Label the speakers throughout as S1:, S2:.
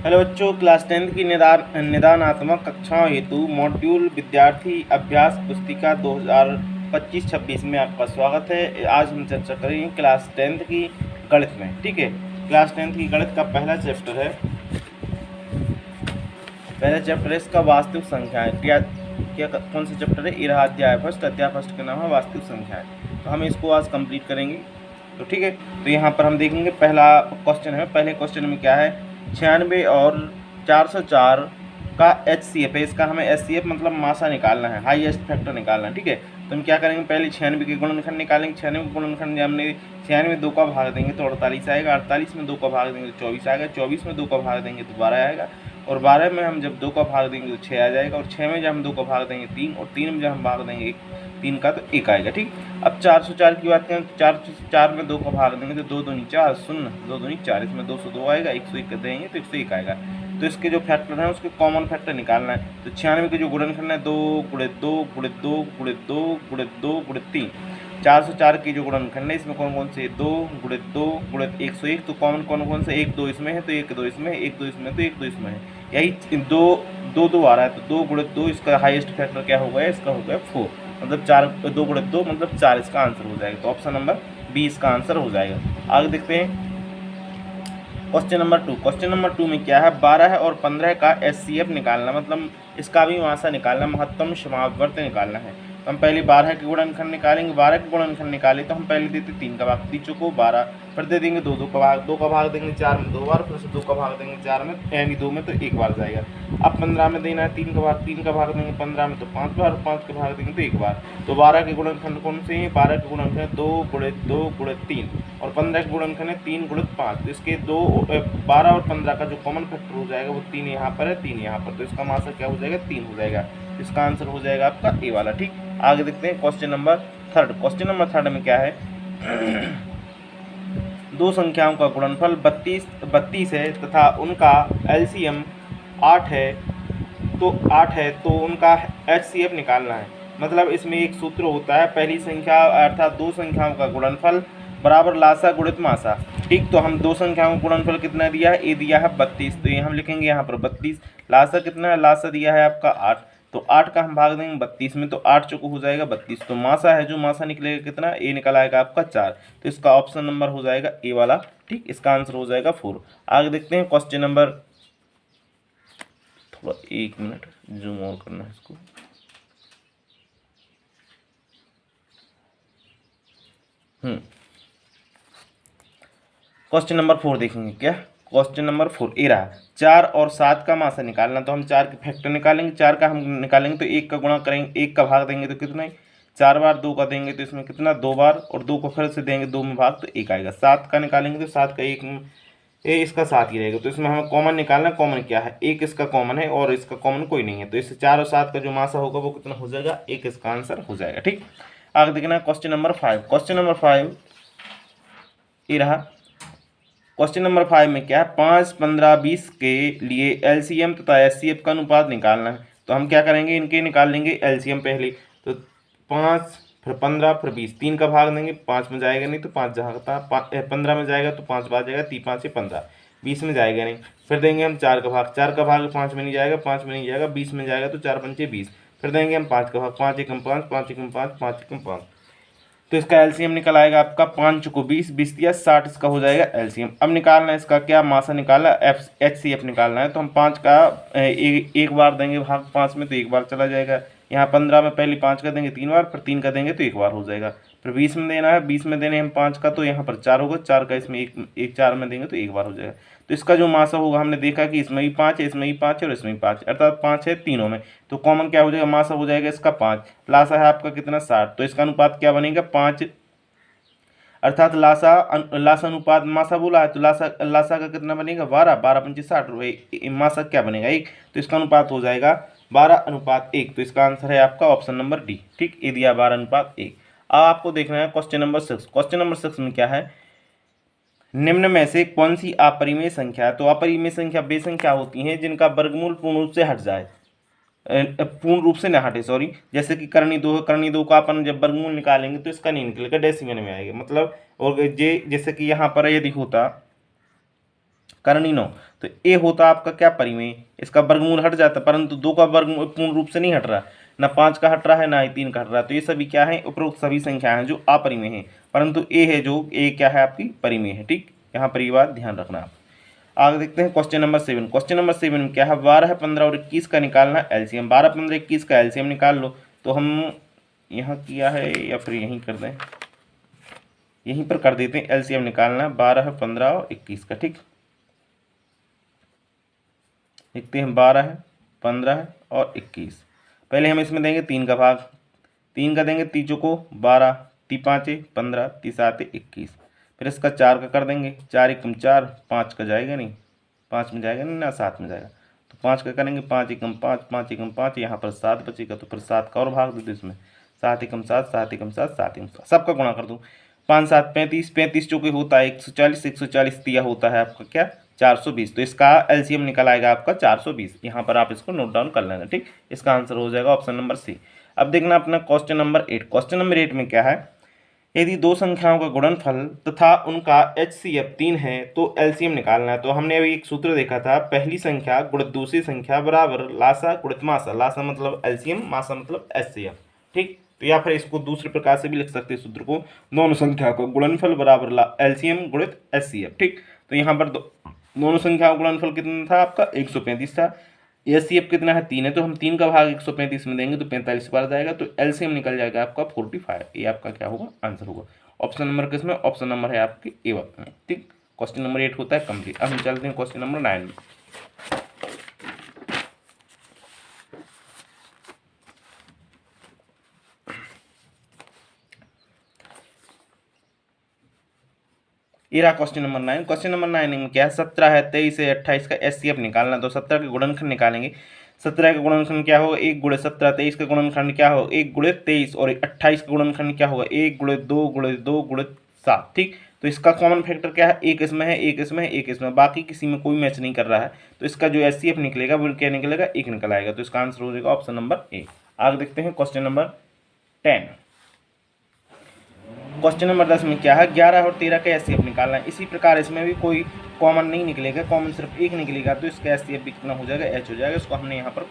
S1: Hello बच्चों, class 10 की निदानात्मक कक्षाओं हेतु मॉड्यूल विद्यार्थी अभ्यास पुस्तिका 2025-26 में आपका स्वागत है। आज हम चर्चा करेंगे क्लास 10 की गणित में। ठीक है, क्लास 10 की गणित का पहला चैप्टर है इसका वास्तविक संख्या है। क्या कौन सा चैप्टर है? ये रहा अध्याय फर्स्ट। अध्याय फर्स्ट का नाम है वास्तविक संख्या है। तो हम इसको आज कंप्लीट करेंगे। तो ठीक है, तो यहाँ पर हम देखेंगे पहला क्वेश्चन है। पहले क्वेश्चन में क्या है? 96 और 404 का HCF है। इसका हमें HCF मतलब मासा निकालना है, हाईएस्ट फैक्टर निकालना है। ठीक है, तो हम क्या करेंगे? पहले 96 के गुणनखंड निकालेंगे। 96 के गुणनखंड हमने 96 में 2 का भाग देंगे तो 48 आएगा। 48 में 2 का भाग देंगे तो 24 आएगा। 24 में 2 का भाग देंगे तो 12 आएगा। और 12 में हम जब 2 का भाग देंगे तो 6 आ जाएगा। और 6 में जब हम 2 का भाग देंगे 3, और 3 में जब हम भाग देंगे 3 का तो 1 आएगा। ठीक, अब 404 की बात करें तो 404 में 2 का भाग देंगे तो 2 दूनी 4 शून्य, 2 दूनी 4, इसमें 202 आएगा। 101 देंगे तो 101 आएगा। तो इसके जो फैक्टर हैं उसके कॉमन फैक्टर निकालना है। तो 96 के जो गुणनखंड है 2 गुणित 2 गुणित 2 गुणित 2 गुणित 2 गुणित 3। 404 की जो गुणनखंड है इसमें कौन कौन से? 2 गुणित 2 गुणित 101। तो कॉमन कौन कौन से? 1 2 इसमें है तो 1 2 इसमें है, 1 2 इसमें तो 1 2 इसमें है। यही 2 आ रहा है तो 2 गुणित 2 इसका हाईएस्ट फैक्टर क्या हो गया? इसका हो गया 4, मतलब 4। 2 गुणित 2 मतलब 4 इसका आंसर हो जाएगा। तो ऑप्शन नंबर बी इसका आंसर हो जाएगा। आगे देखते हैं क्वेश्चन नंबर 2। क्वेश्चन नंबर 2 में क्या है? 12 और 15 का HCF निकालना, मतलब इसका भी मासा निकालना, महत्तम समावर्त निकालना है। तो हम पहले 12 के गुणनखंड निकालेंगे। 12 के गुणनखंड निकाले तो हम पहले देते 3 का भाग, तीचों को 12, फिर दे देंगे 2 का भाग, 2 का भाग देंगे 4 में 2 बार, फिर से 2 का भाग देंगे 4 में, यानी 2 में तो 1 बार जाएगा। अब 15 में देना है 3 का भाग, 3 का भाग देंगे 15 में तो 5 बार, 5 का भाग देंगे तो 1 बार। तो 12 के गुणनखंड कौन से हैं? 12 के गुणनखंड 2 गुणित 2 गुणित 3, और 15 के गुणनखंड है 3 गुणित 5। तो इसके 12 और 15 का जो कॉमन फैक्टर हो जाएगा वो 3 यहाँ पर है, 3 यहाँ पर, तो इसका मासा क्या हो जाएगा? 3 हो जाएगा। इसका आंसर हो जाएगा आपका ए वाला। ठीक, आगे देखते हैं क्वेश्चन नंबर 3। क्वेश्चन नंबर 3 में क्या है? दो संख्याओं का गुणनफल 32 है तथा उनका LCM 8 है, तो उनका HCF निकालना है। मतलब इसमें एक सूत्र होता है, पहली संख्या अर्थात दो संख्याओं का गुणनफल बराबर लासा गुणित मासा। ठीक, तो हम दो संख्याओं का गुणनफल कितना दिया है? ए दिया है 32, तो ये हम लिखेंगे यहाँ पर 32। लासा कितना है? लासा दिया है आपका 8, तो 8 का हम भाग देंगे 32 में, तो 8 चौको हो जाएगा 32। तो मासा है, जो मासा निकलेगा कितना? ए निकल आएगा आपका 4। तो इसका ऑप्शन नंबर हो जाएगा ए वाला। ठीक, इसका आंसर हो जाएगा 4। आगे देखते हैं क्वेश्चन नंबर, थोड़ा 1 मिनट जूम और करना है इसको। क्वेश्चन नंबर 4 देखेंगे। क्या क्वेश्चन नंबर 4 ए रहा? 4 और 7 का मासा निकालना। तो हम 4 के फैक्टर निकालेंगे। 4 का हम निकालेंगे तो 1 का गुणा करेंगे, 1 का भाग देंगे तो कितना है? 4 बार। 2 का देंगे तो इसमें कितना? 2 बार, और 2 को फिर से देंगे 2 में भाग तो 1 आएगा। 7 का निकालेंगे तो 7 का 1 इसका 7 ही रहेगा। तो इसमें हमें कॉमन निकालना। कॉमन क्या है? 1 इसका कॉमन है और इसका कॉमन कोई नहीं है, तो इससे 4 और 7 का जो मासा होगा वो कितना हो जाएगा? 1 इसका आंसर हो जाएगा। ठीक, आगे देखना क्वेश्चन नंबर 5। क्वेश्चन नंबर 5 ये रहा। क्वेश्चन नंबर 5 में क्या है? 5, 15, 20 के लिए LCM तथा HCF का अनुपात निकालना है। तो हम क्या करेंगे? इनके निकाल लेंगे LCM पहले। तो 5 फिर 15 फिर 20, 3 का भाग देंगे, 5 में जाएगा नहीं तो 5 जाता, 15 में जाएगा तो 5 बार जाएगा, 3 5 से 15, 20 में जाएगा नहीं। फिर देंगे हम 4 का भाग, 4 का भाग 5 में नहीं जाएगा, 5 में नहीं जाएगा, 20 में जाएगा तो 4 पंचे 20। फिर देंगे हम 5 का भाग, 5 एकम 5, 5 एकम 5, 5 एकम 5। तो इसका LCM निकल आएगा आपका 5 चौको 20, 20 दिया 60, इसका हो जाएगा LCM। अब निकालना है इसका क्या? मासा निकालना, HCF निकालना है। तो हम 5 का एक बार देंगे भाग 5 में तो 1 बार चला जाएगा। यहाँ 15 में पहले 5 का देंगे 3 बार, फिर 3 का देंगे तो 1 बार हो जाएगा। फिर 20 में देना है, 20 में देने हम 5 का, तो यहाँ पर 4 होगा, 4 का इसमें एक 4 में देंगे तो 1 बार हो जाएगा। तो इसका जो मासा होगा, हमने देखा कि इसमें भी 5 है, इसमें भी 5 है और इसमें भी 5, अर्थात 5 है तीनों में। तो कॉमन क्या हो जाएगा? मासा हो जाएगा इसका 5। लासा है आपका कितना? 60। तो इसका अनुपात क्या बनेगा? 5, अर्थात लासा अनुपात मासा बोला है तो लासा का कितना बनेगा? 12, 12 पंचे 60, मासा क्या बनेगा? 1। तो इसका अनुपात हो जाएगा 12:1। तो इसका आंसर है आपका ऑप्शन नंबर डी। ठीक, ये दिया 12:1। अब आपको देखना है क्वेश्चन नंबर 6। क्वेश्चन नंबर 6 में क्या है? निम्न में से कौन सी अपरिमेय संख्या है? तो अपरिमेय संख्या वे संख्या होती हैं जिनका वर्गमूल पूर्ण रूप से हट जाए, पूर्ण रूप से न हटे, सॉरी। जैसे कि करनी 2 है, करनी 2 का अपन जब वर्गमूल निकालेंगे तो इसका नहीं निकलेगा, डेसिमल में आएगा। मतलब और जे जैसे कि यहाँ पर यदि होता करनी 9, तो ए होता आपका क्या परिमेय, इसका वर्गमूल हट जाता, परंतु 2 का वर्गमूल पूर्ण रूप से नहीं हट रहा, ना 5 का हट रहा है ना ही 3 का हट रहा है, तो ये सभी क्या है, उपरोक्त सभी संख्याएं हैं जो अपरिमेय हैं, परंतु ए है जो ए क्या है आपकी परिमेय है। ठीक, यहाँ पर ये बात ध्यान रखना आप। आगे देखते हैं क्वेश्चन नंबर 7। क्वेश्चन नंबर 7 में क्या है, 12, 15 और 21 का निकालना एलसीएम। 12, 15, 21 का एलसीएम निकाल लो। तो हम यहाँ किया है या फिर यहीं कर दें, यहीं पर कर देते हैं। एलसीएम निकालना 12, 15 और 21 का। ठीक, देखते हैं 12, 15 और 21। पहले हम इसमें देंगे 3 का भाग, 3 का देंगे, तीजों को 12, 3 5 15, 3 7 21। फिर इसका 4 का कर देंगे, 4 एकम 4, 5 का जाएगा नहीं, 5 में जाएगा नहीं ना, 7 में जाएगा, तो 5 का करेंगे, 5 एकम 5, 5 एकम 5, यहाँ पर 7 बचेगा, तो फिर 7 का और भाग दे दो इसमें, 7 एकम 7, 7 एकम 7, 7 एकम 7, सबका गुणा कर दो, 5 7 35, 35 जो कि होता है 140, 140 दिया होता है आपका क्या 420, तो इसका एलसीएम निकल आएगा आपका 420। यहाँ पर आप इसको नोट डाउन कर लेना। ठीक, इसका आंसर हो जाएगा ऑप्शन नंबर सी। अब देखना अपना क्वेश्चन नंबर 8। क्वेश्चन नंबर 8 में क्या है, यदि दो संख्याओं का गुणनफल तथा उनका HCF 3 है तो एलसीएम निकालना है। तो हमने अभी एक सूत्र देखा था, पहली संख्या गुणित दूसरी संख्या बराबर लासा गुणित मासा, लासा मतलब एलसीएम, मासा मतलब HCF। ठीक, तो या फिर इसको दूसरे प्रकार से भी लिख सकते हैं सूत्र को, दोनों संख्या का गुणनफल बराबर एलसीएम गुणित HCF। ठीक, तो यहाँ पर दोनों संख्याओं का गुणनफल कितना था आपका 135 था, HCF कितना है 3 है, तो हम 3 का भाग 135 में देंगे तो 45 बार जाएगा, तो एलसीएम निकल जाएगा आपका 45। ये आपका क्या होगा, आंसर होगा। ऑप्शन नंबर किसमें, ऑप्शन नंबर है आपके ए में। ठीक, क्वेश्चन नंबर 8 होता है कंप्लीट। अब हम चलते हैं क्वेश्चन नंबर 9 में। ये रहा क्वेश्चन नंबर 9। क्वेश्चन नंबर 9 में क्या है, 17 है, 23 है, 28 का HCF निकालना। तो 17 के गुणनखंड निकालेंगे। 17 का गुणनखंड क्या होगा, 1 गुणित 17। 23 का गुणनखंड क्या होगा, 1 गुणित 23। और 28 का गुणनखंड क्या होगा, 1 गुणित 2 गुणित 2 गुणित 7। ठीक, तो इसका कॉमन फैक्टर क्या है, एक इसमें है, एक इसमें है, एक इसमें, बाकी किसी में कोई मैच नहीं कर रहा है, तो इसका जो HCF निकलेगा वो क्या निकलेगा, 1 निकल आएगा। तो इसका आंसर हो जाएगा ऑप्शन नंबर ए। आगे देखते हैं क्वेश्चन नंबर 10। क्वेश्चन नंबर 10 में क्या है, 11 और 13 का HCF निकालना है। इसी प्रकार इसमें भी कोई कॉमन नहीं निकलेगा, कॉमन सिर्फ एक निकलेगा, तो इसका HCF भी कितना हो जाएगा, H हो जाएगा। इसको हमने यहाँ पर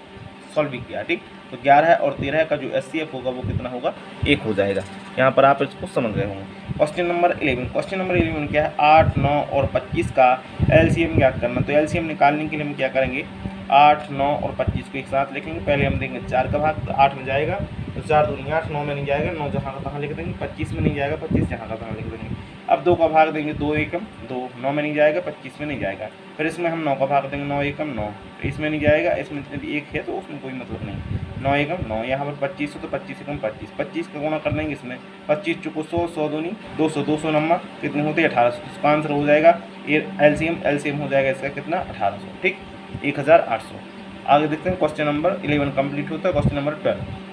S1: सॉल्व भी किया। ठीक, तो 11 और 13 का जो HCF होगा वो कितना होगा, 1 हो जाएगा। यहाँ पर आप इसको समझ रहे होंगे। Question number 11। क्वेश्चन नंबर 11 में क्या है, 8, 9 और 25 का LCM ज्ञात करना। तो LCM निकालने के लिए हम क्या करेंगे, 8, 9 और 25 को एक साथ लिखेंगे। पहले हम देंगे 4 का भाग, तो 8 में जाएगा, तो 4 दूनी 8, 9 में नहीं जाएगा, 9 जहाँ का तहाँ लिख देंगे, 25 में नहीं जाएगा, 25 जहाँ का तहाँ लिख देंगे। अब 2 का भाग देंगे, 2 एकम 2, 9 में नहीं जाएगा, 25 में नहीं जाएगा। फिर इसमें हम 9 का भाग देंगे, 9 एकम 9, इसमें नहीं जाएगा, इसमें एक है तो उसमें कोई मतलब नहीं, 9 एकम 9। यहाँ पर 25 हो तो 25 एकम 25, 25 का गुणा कर देंगे इसमें, 25 चुको 100, 100 दूनी 200, 200 नंबर कितने होते हैं 1800। इसका आंसर हो जाएगा ये एलसीएम हो जाएगा इसका कितना, 1800। ठीक, 1800। आगे देखते हैं क्वेश्चन नंबर 11 कंप्लीट होता है। क्वेश्चन नंबर 12,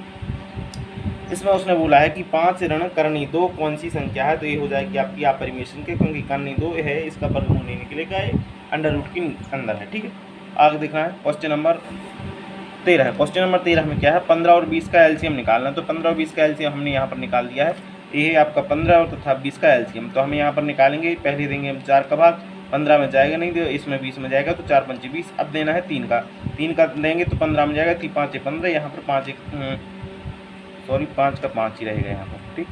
S1: इसमें उसने बोला है कि 5 ऋण करनी 2 कौन सी संख्या है। तो ये हो जाएगी आपकी अपरिमेशन के, क्योंकि करनी 2 है, इसका वर्गमूल नहीं निकलेगा, ये अंडर रूट के अंदर है। ठीक है, आगे देखना है क्वेश्चन नंबर 13 है। क्वेश्चन नंबर 13 में क्या है, 15 और 20 का एलसीएम निकालना। तो 15 और 20 का एलसीएम हमने यहाँ पर निकाल दिया है। ये है आपका 15 और तथा 20 का एलसीएम। तो हम यहाँ पर निकालेंगे, पहले देंगे हम 4 का भाग, 15 में जाएगा नहीं, इसमें 20 में जाएगा, तो 4 पंचे 20। अब देना है 3 का, 3 का देंगे तो 15 में जाएगा, 3 5 15, यहाँ पर 5 का 5 ही रहेगा यहाँ पर। ठीक,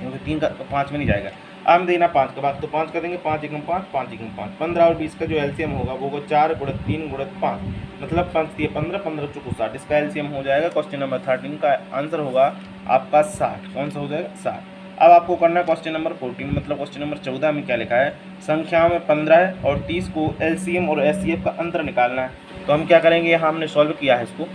S1: क्योंकि 3 का 5 में नहीं जाएगा। अब देना 5 का भाग, तो 5 का देंगे, 5 एकम 5, 5 एकम 5। 15 और 20 का जो एलसीएम होगा वो 4 गुणित 3 गुणित 5, मतलब 5 दिए 15, 15 चुको 60। इसका एलसीएम हो जाएगा, क्वेश्चन नंबर 13 का आंसर होगा आपका 60। कौन सा हो जाएगा, 60। अब आपको करना है क्वेश्चन नंबर 14, मतलब क्वेश्चन नंबर 14 में क्या लिखा है, संख्याओं में 15 और 30 को एलसीएम और HCF का अंतर निकालना है। तो हम क्या करेंगे, यहाँ हमने सॉल्व किया है इसको,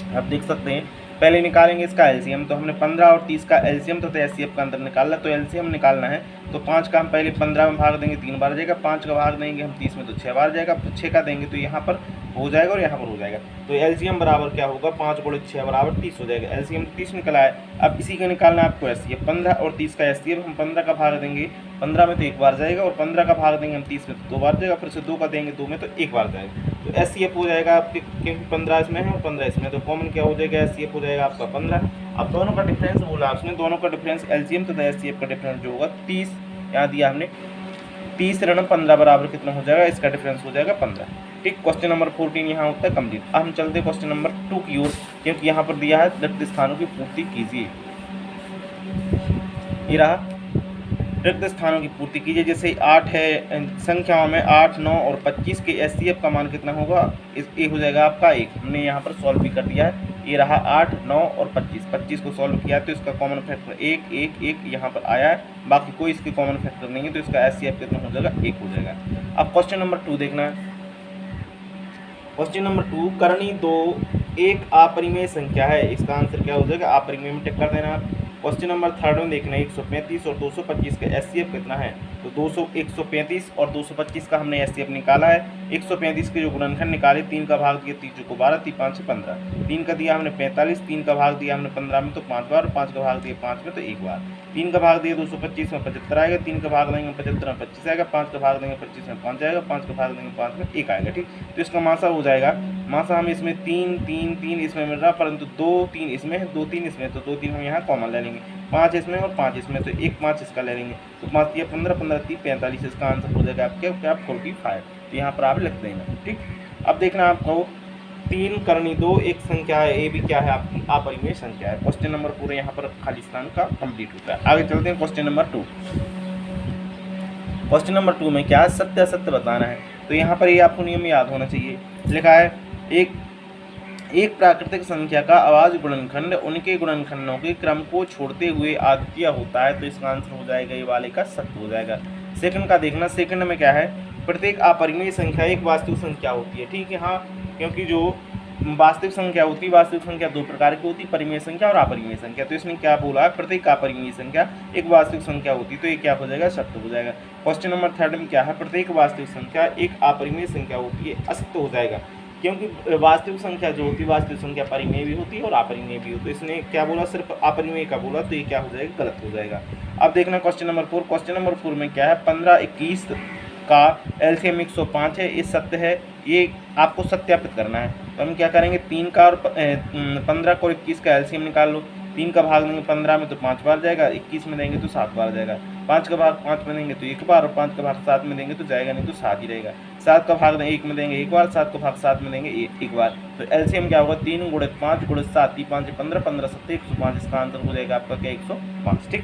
S1: आप देख सकते हैं। पहले निकालेंगे इसका एलसीएम, तो हमने 15 और 30 का एलसीएम तथा HCF का अंतर निकालना। तो एलसीएम निकालना है, तो 5 का हम पहले 15 में भाग देंगे, 3 बार जाएगा, 5 का भाग देंगे हम 30 में, तो 6 बार जाएगा, 6 का देंगे तो यहाँ पर हो जाएगा और यहाँ पर हो जाएगा। तो एलसीएम बराबर क्या होगा, 5 गुणित 6 बराबर 30 हो जाएगा। एलसीएम 30 निकला है। अब इसी का निकालना है आपको HCF। 15 और 30 का HCF, हम 15 का भाग देंगे 15 में तो 1 बार जाएगा, और 15 का भाग देंगे हम 30 में तो 2 बार जाएगा, फिर से 2 का देंगे 2 में तो 1 बार जाएगा। तो HCF हो जाएगा आपके, क्योंकि 15 इसमें है और 15 इसमें, तो कॉमन क्या हो जाएगा, HCF हो जाएगा आपका 15। अब दोनों का डिफरेंस बोला उसने, दोनों का डिफरेंस एलसीएम तथा HCF का डिफरेंस जो होगा 30 यहाँ दिया हमने 30 ऋण 15 बराबर कितना हो जाएगा, इसका डिफरेंस हो जाएगा 15। ठीक, क्वेश्चन नंबर 14 यहाँ होता है कंप्लीट। अब हम चलते हैं क्वेश्चन नंबर 2 की ओर, क्योंकि यहाँ पर दिया है रिक्त स्थानों की पूर्ति कीजिए। ये रहा, रिक्त स्थानों की पूर्ति कीजिए। जैसे 8 है, संख्याओं में 8, 9 और 25 के एचसीएफ का मान कितना होगा, ये हो जाएगा आपका 1। हमने यहाँ पर सॉल्व भी कर दिया है। ये रहा 8, 9 और 25 को सॉल्व किया तो इसका कॉमन फैक्टर 1, 1, 1 यहाँ पर आया है, बाकी कोई इसके कॉमन फैक्टर नहीं है, तो इसका एचसीएफ कितना हो जाएगा, 1 हो जाएगा। अब क्वेश्चन नंबर 2 देखना है। क्वेश्चन नंबर 2, करनी 2 एक अपरिमेय संख्या है, इसका आंसर क्या हो जाएगा, अपरिमेय में टिक कर देना आप। क्वेश्चन नंबर 3 में देखना है 135 और 225 का एचसीएफ कितना है, तो 135 और 225 का हमने एचसीएफ निकाला है। 135 के जो गुणनखंड निकाले, 3 का भाग दिया 3 को 12, 3 5 15, 3 का दिया हमने 45, 3 का भाग दिया हमने 15 में तो 5 बार, 5 का भाग दिया 5 में तो 1 बार, 3 का भाग दिया 225 में 75 आएगा, 3 का भाग देंगे 75 में 25 आएगा, 5 का भाग देंगे 25 में 5 आएगा, 5 का भाग देंगे 5 में 1 आएगा। ठीक, तो इसका मासा हो जाएगा, मासा हम इसमें 3, 3, 3 इसमें मिल रहा, परंतु 2, 3 इसमें है, 2, 3 इसमें, तो 2, 3 हम यहाँ कॉमन ले लेंगे, 5 इसमें और 5 इसमें, तो 1, 5 इसका ले लेंगे, तो 5 दिया 15, 15 3 45, इसका आंसर हो जाएगा आपके क्या 45। तो यहाँ पर आप लिख देना। ठीक, अब देखना आपको 3 करनी 2 एक संख्या है, ये भी क्या है आपकी अपरिमेय संख्या है। क्वेश्चन नंबर पूरे यहाँ पर खाली स्थान का कंप्लीट होता है। आगे चलते हैं क्वेश्चन नंबर 2। क्वेश्चन नंबर 2 में क्या है, सत्य असत्य बताना है। तो यहाँ पर ये आपको नियम याद होना चाहिए। लिखा है एक प्राकृतिक संख्या का अभाज्य गुणनखंड उनके गुणनखंडों के क्रम को छोड़ते हुए अद्वितीय होता है, तो इसका आंसर हो जाएगा ये वाले का सत्य हो जाएगा। सेकंड का देखना, सेकंड में क्या है, प्रत्येक अपरिमेय संख्या एक वास्तविक संख्या होती है। ठीक है, हाँ, क्योंकि जो वास्तविक संख्या होती है, वास्तविक संख्या 2 प्रकार की होती है, परिमेय संख्या और अपरिमेय संख्या। तो इसने क्या बोला है, प्रत्येक अपरिमेय संख्या एक वास्तविक संख्या होती है, तो ये क्या हो जाएगा, सत्य हो जाएगा। क्वेश्चन नंबर 3 में क्या है, प्रत्येक वास्तविक संख्या एक अपरिमेय संख्या होती है, असत्य हो जाएगा, क्योंकि वास्तविक संख्या जो होती है, वास्तविक संख्या परिमेय भी होती है और अपरिमेय भी होती है। इसने क्या बोला, सिर्फ अपरिमेय का बोला, तो ये क्या हो जाएगा, गलत हो जाएगा। अब देखना क्वेश्चन नंबर 4। क्वेश्चन नंबर 4 में क्या है, 15, 21 का एलसीएम 105 है, ये सत्य है, ये आपको सत्यापित करना है। तो हम क्या करेंगे, 3 का और 15 को 21 का एलसीएम निकाल लो। 3 का भाग देंगे 15 में तो 5 बार जाएगा, 21 में देंगे तो 7 बार जाएगा, 5 का भाग 5 में देंगे तो 1 बार, और 5 का भाग 7 में देंगे तो जाएगा नहीं, तो 7 ही रहेगा। 7 का भाग 1 में देंगे 1 बार, 7 का भाग 7 में देंगे 1 बार, तो एलसीएम क्या होगा, 3 × 5 × 7, 3 5 15, 15 7 105, इसका आंसर हो जाएगा आपका क्या, 105। ठीक,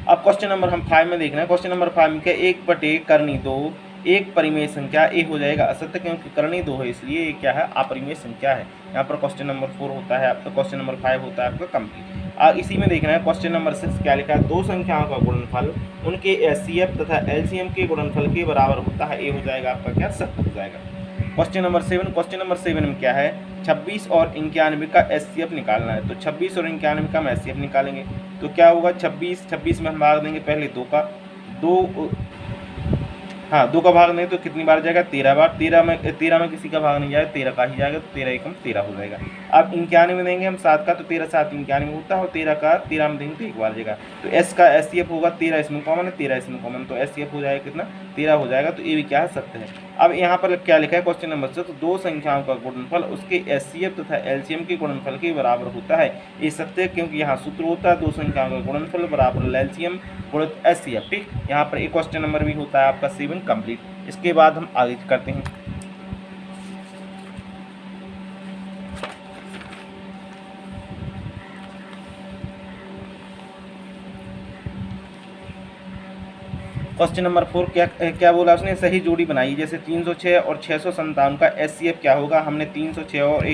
S1: अब क्वेश्चन नंबर हम 5 में देखना है। क्वेश्चन नंबर 5 में क्या, 1 करनी 2 एक परिमेय संख्या, ए हो जाएगा असत्य, क्योंकि करनी 2 है इसलिए ये क्या है, अपरिमेय संख्या है। यहाँ पर क्वेश्चन नंबर 4 होता है आपका, क्वेश्चन नंबर 5 होता है आपका कंप्लीट। इसी में देखना है क्वेश्चन नंबर 6 क्या लिखा है, 2 संख्याओं का गुणनफल उनके एचसीएफ तथा एलसीएम के गुणनफल के बराबर होता है, ए हो जाएगा आपका क्या, सत्य हो जाएगा। क्वेश्चन नंबर 7, क्वेश्चन नंबर 7 में क्या है, 26 और 91 का एचसीएफ निकालना है। तो 26 और 91 का हम एचसीएफ निकालेंगे तो क्या होगा, 26 में हम भाग देंगे पहले 2 का, 2 का भाग नहीं तो कितनी बार जाएगा, 13 बार। 13 में किसी का भाग नहीं जाएगा, 13 का ही जाएगा, तो 13 एकम 13 हो जाएगा। अब 91 में देंगे हम 7 का, तो 13 7 91 होता है, और 13 का 13 में देंगे तो 1 बार जाएगा। तो एस का एचसीएफ होगा 13, इसमें कॉमन है, 13 इसमें कॉमन, तो एचसीएफ हो जाएगा कितना, 13 हो जाएगा। तो ये भी क्या है, सत्य है। अब यहाँ पर क्या लिखा है क्वेश्चन नंबर 6, तो 2 संख्याओं का गुणनफल उसके एचसीएफ तथा एलसीएम के गुणनफल के बराबर होता है, ये सत्य है, क्योंकि यहाँ सूत्र होता है 2 संख्याओं का गुणनफल बराबर एलसीएम गुणित एचसीएफ। ठीक, यहाँ पर एक क्वेश्चन नंबर भी होता है आपका 7 कंप्लीट। इसके बाद हम आगे करते हैं। क्वेश्चन नंबर 4 क्या बोला उसने, सही जोड़ी बनाई। जैसे 306 और 657 का एचसीएफ क्या होगा, हमने 306 और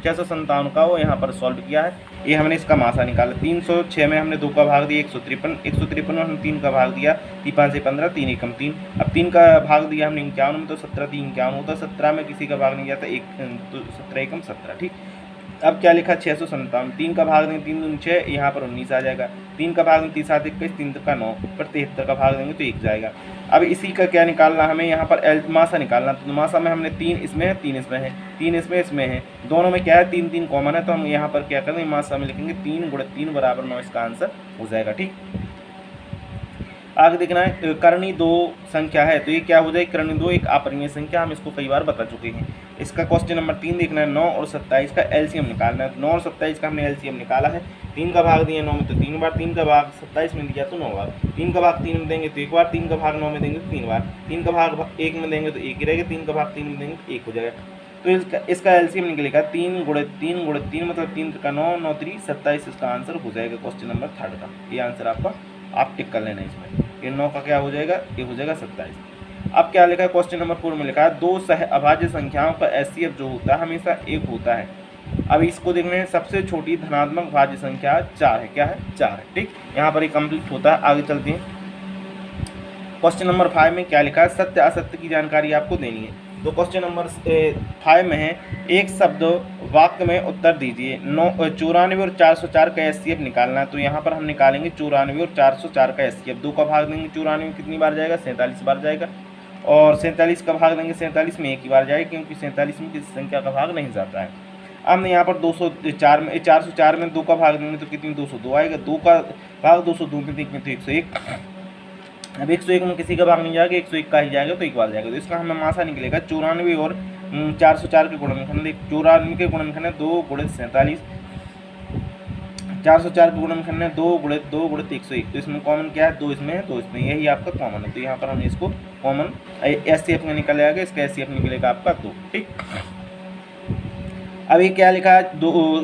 S1: 657 का वो यहाँ पर सॉल्व किया है, ये हमने इसका मासा निकाला। 306 में हमने 2 का भाग दिया 153 में हमने 3 का भाग दिया, 3 5 15, 3 एकम 3। अब 3 का भाग दिया हमने 51 में, तो 17 3 51 होता, 17 में किसी का भाग नहीं जाता, 17 एकम 17। ठीक, अब क्या लिखा, 657, 3 का भाग देंगे 3 दूनी 6, यहाँ पर 19 आ जाएगा। 3 का भाग देंगे 3 7 21, 3 का 9, पर 73 का भाग देंगे तो 1 जाएगा। अब इसी का क्या निकालना, हमें यहाँ पर मासा निकालना। तो मासा में हमने 3 इसमें है, 3 इसमें है, 3 इसमें है, दोनों में क्या है, 3 3 कॉमन है, तो हम यहाँ पर क्या करेंगे, मासा में लिखेंगे 3 × 3 = 9, इसका आंसर हो जाएगा। ठीक, आगे देखना है करणीय 2 संख्या है, तो ये क्या हो जाएगी, करणीय 2 एक अपरिमेय संख्या, हम इसको कई बार बता चुके हैं। इसका क्वेश्चन नंबर 3 देखना है, 9 और 27 का एलसीएम निकालना है। 9 और 27 का हमने एलसीएम निकाला है, 3 का भाग दिया 9 में तो 3 बार, 3 का भाग 27 में दिया तो 9 बार, 3 का भाग 3 में देंगे तो 1 बार, 3 का भाग 9 में देंगे तो 3 बार, 3 का भाग 1 में देंगे तो 1 ही रहेगा, 3 का भाग 3 में देंगे तो 1 हो जाएगा। तो इसका एलसीएम निकलेगा 3 गुणित 3 गुणित 3 मतलब 3 का 9, 9 3 27, इसका आंसर हो जाएगा क्वेश्चन नंबर 3 का। ये आंसर आपका आप टिक कर लेना इसमें, ये 9 का क्या हो जाएगा, ये हो जाएगा 27। अब क्या लिखा है क्वेश्चन नंबर 4 में लिखा है 2 सह अभाज्य संख्याओं का एचसीएफ जो होता है हमेशा 1 होता है। अब इसको देखने सबसे छोटी धनात्मक भाज्य संख्या 4 है, क्या है 4 है, ठीक। यहाँ पर ये कंप्लीट होता है। आगे चलते हैं क्वेश्चन नंबर 5 में क्या लिखा है, सत्य असत्य की जानकारी आपको देनी है। तो क्वेश्चन नंबर 5 में है एक शब्द वाक्य में उत्तर दीजिए, 94 और 404 का एचसीएफ निकालना है। तो यहाँ पर हम निकालेंगे 94 और 404 का एचसीएफ। 2 का भाग देंगे 94 कितनी बार जाएगा, 47 बार जाएगा, और 47 का भाग देंगे 47 में 1 ही बार जाएगा, क्योंकि 47 में किसी संख्या का भाग नहीं जाता है। हमने यहाँ पर 204 में 404 में 2 का भाग देंगे तो कितनी 202 आएगा, 2 का भाग 202 में देंगे तो 101। अब 101 में किसी का भाग नहीं जाएगा, 101 का ही जाएगा तो 1 बार जाएगा। तो इसका हमें मासा निकलेगा 94 और 404 के गुणनखंड, 94 के गुणनखंड है 2 गुणित 47, 404 के गुणनखंड है 2 गुणित 101। तो इसमें कॉमन क्या है, 2 इसमें है 2 इसमें, यही आपका कॉमन है। तो यहाँ पर हम इसको कॉमन एचसीएफ में निकल जाएगा, इसका एचसीएफ निकलेगा आपका 2, ठीक। अब ये क्या लिखा है,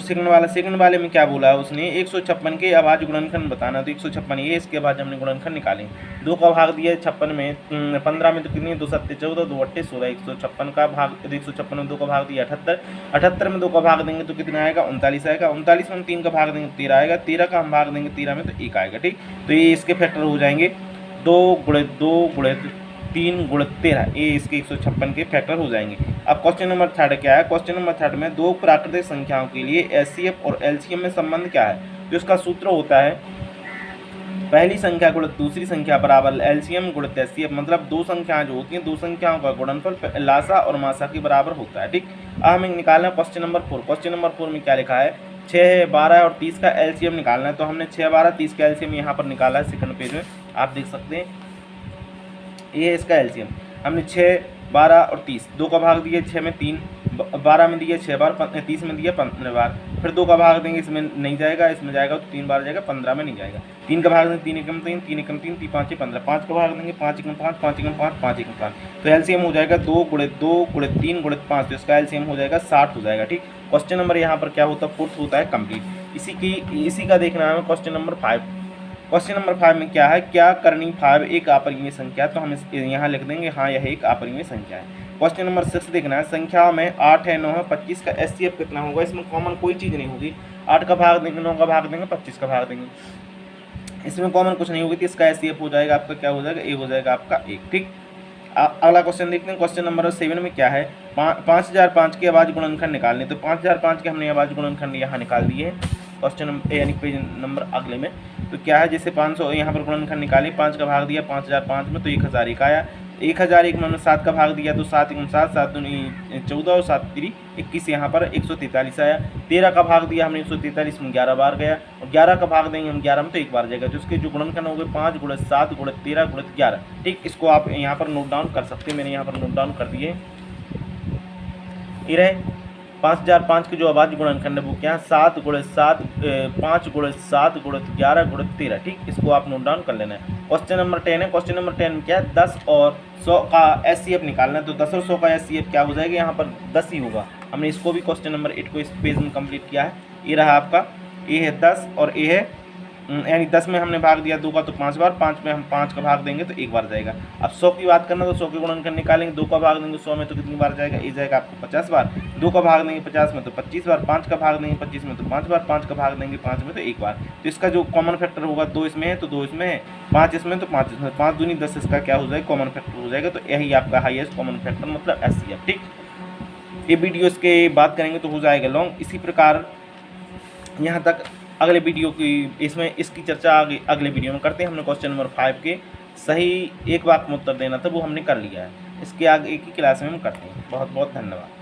S1: सेकंड वाले में क्या बोला है उसने, 156 के अभाज्य गुणनखंड बताना। तो 156 ये इसके अभाज्य हमने गुणनखंड निकाले। 2 का भाग दिया 56 में, 15 में तो कितनी 2 7 14, 2 8 16, 156 का भाग 156 में 2 का भाग दिया 78, 78 में 2 का भाग देंगे तो कितना आएगा 39 आएगा, 39 में 3 का भाग देंगे 13 आएगा, 13 का हम भाग देंगे 13 में तो 1 आएगा, ठीक। तो ये इसके फैक्टर हो जाएंगे 2 गुणित 2 गुणित 3 गुणित 13, ये इसके 156 के फैक्टर हो जाएंगे। अब क्वेश्चन नंबर 3 क्या है, क्वेश्चन नंबर 3 में 2 प्राकृतिक संख्याओं के लिए एचसीएफ और एलसीएम में संबंध क्या है। तो इसका सूत्र होता है पहली संख्या गुणित दूसरी संख्या बराबर एलसीएम गुणित एचसीएफ, मतलब 2 संख्याएं जो होती हैं 2 संख्याओं का गुणनफल लासा और मासा के बराबर होता है, ठीक। अब हमें निकालना है क्वेश्चन नंबर 4। क्वेश्चन नंबर 4 में क्या लिखा है, 6, 12 और 30 का एलसीएम निकालना है। तो हमने 6, 12, 30 का एलसीएम यहाँ पर निकाला है, सेकंड पेज में आप देख सकते हैं, ये है इसका एलसीएम। हमने 6, 12 और 30, 2 का भाग दिया 6 में 3, 12 में दिया 6 बार, 30 में दिया 15 बार, फिर 2 का भाग देंगे इसमें नहीं जाएगा, इसमें जाएगा तो 3 बार जाएगा, 15 में नहीं जाएगा। 3 का भाग देंगे 3 एकम 3, 3 एकम 3, 5 15, 5 का भाग देंगे 5 एकम 5, 5 एकम 5, 5 एकम 5। तो एलसीएम हो जाएगा 2 गुणित 2 गुणित 3 गुणित 5, तो इसका एलसीएम हो जाएगा 60 हो जाएगा, ठीक। क्वेश्चन नंबर यहाँ पर क्या होता है, 4th होता है कंप्लीट। इसी का देखना है क्वेश्चन नंबर 5। क्वेश्चन नंबर 5 में क्या है, क्या करणीय 5 एक अपरिमेय संख्या। तो हम यहाँ लिख देंगे हाँ यह एक अपरिमेय संख्या है। क्वेश्चन नंबर 6 देखना है, संख्याओं में 8 है 9 है 25 का एचसीएफ कितना होगा। इसमें कॉमन कोई चीज़ नहीं होगी, 8 का भाग देंगे 9 का भाग देंगे 25 का भाग देंगे, इसमें कॉमन कुछ नहीं होगी। तो इसका एचसीएफ हो जाएगा आपका क्या हो जाएगा, ये हो जाएगा आपका 1, ठीक। अगला क्वेश्चन देखते हैं। क्वेश्चन नंबर 7 में क्या है, 5005 के अभाज्य गुणनखंड निकालने। तो 5005 के हमने अभाज्य गुणनखंड यहाँ निकाल दिए हैं क्वेश्चन नंबर यानी पेज नंबर अगले में। तो क्या है, जैसे 500 यहाँ पर गुणनखंड निकाले, 5 का भाग दिया 5005 में तो 1001 आया, 1001 में 7 का भाग दिया तो 7 × 7, 7 × 14 और 7 × 3 21, यहाँ पर 143 आया। 13 का भाग दिया हमने 143 में 11 बार गया, और 11 का भाग देंगे हम 11 में तो 1 बार जाएगा। तो इसके जो गुणनखंड हो गए 5 × 7 × 13 × 11, ठीक। इसको आप यहाँ पर नोट डाउन कर सकते हैं, मैंने यहाँ पर नोट डाउन कर दिए। ये रहे 5005 के जो अभाज्य गुणनखंड है वो क्या है, 7 × 7 5 × 7 × 11 × 13, ठीक। इसको आप नोट डाउन कर लेना है। क्वेश्चन नंबर 10 है। क्वेश्चन नंबर 10 में क्या है, 10 और 100 का एचसीएफ निकालना है। तो 10 और 100 का एचसीएफ क्या हो जाएगा, यहाँ पर 10 ही होगा। हमने इसको भी क्वेश्चन नंबर 8 को इस पेज में कंप्लीट किया है। ये रहा आपका, ये है 10 और ये है यानी 10 में हमने भाग दिया 2 का तो 5 बार, 5 में हम 5 का भाग देंगे तो 1 बार जाएगा। अब 100 की बात करना तो 100 के गुणनखंड निकालेंगे, 2 का भाग देंगे 100 में तो कितनी बार जाएगा, ये जाएगा आपको 50 बार, 2 का भाग देंगे 50 में तो 25 बार, 5 का भाग देंगे 25 में तो 5 बार, 5 का भाग देंगे 5 में तो 1 बार। तो इसका जो कॉमन फैक्टर होगा 2 इसमें है तो 2 इसमें है, 5 इसमें तो 5 इसमें, 5 दूनी 10 इसका क्या हो जाएगा, कॉमन फैक्टर हो जाएगा। तो यही आपका हाईएस्ट कॉमन फैक्टर मतलब एचसीएफ, ठीक। ये वीडियो इसके बात करेंगे तो हो जाएगा लॉन्ग। इसी प्रकार यहाँ तक अगले वीडियो की इसकी चर्चा अगले वीडियो में करते हैं। हमने क्वेश्चन नंबर 5 के सही एक वाक्य में उत्तर देना था, वो हमने कर लिया है। इसके आगे एक ही क्लास में हम करते हैं। बहुत बहुत धन्यवाद।